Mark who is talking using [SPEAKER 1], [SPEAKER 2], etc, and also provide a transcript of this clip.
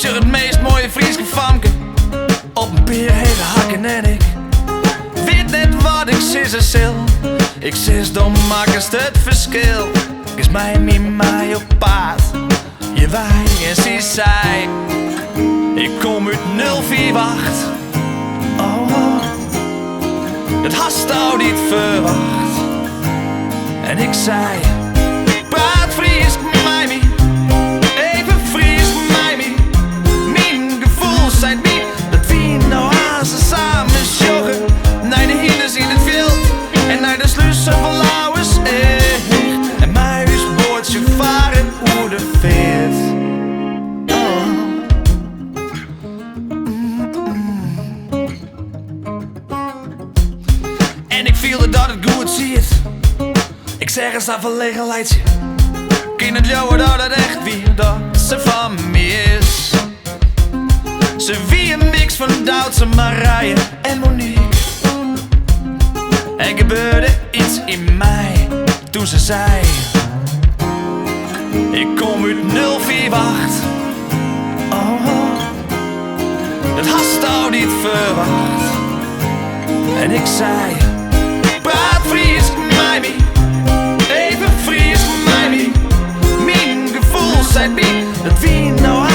[SPEAKER 1] zeg het meest mooie Frieske famke op een peer hele hakken en ik weet net wat ik zes zil. Ik zes dan maak het verschil. Is mij op paard. Je wij en ze zei ik kom uit 048. Oh, het hast nou niet verwacht. En ik zei praat Fries mij niet. Even Fries mij niet. Mijn gevoel zijn niet dat wie nou aan ze samen joggen naar de hinders in het veld en naar de sluizen van Lauwers en mij boordje varen hoe de veert. En ik voelde dat het goed ziet. Ik zeg eens dat verlegenheidje. Kind het jou dat het echt wie dat ze van me is. Ze wie een mix van Duitse Marije en Monique. Er gebeurde iets in mij toen ze zei ik kom uit 048. Oh, het hast nou niet verwacht. En ik zei praat Fries mij niet. Even Fries mij niet. Mijn gevoel zei niet dat wie nou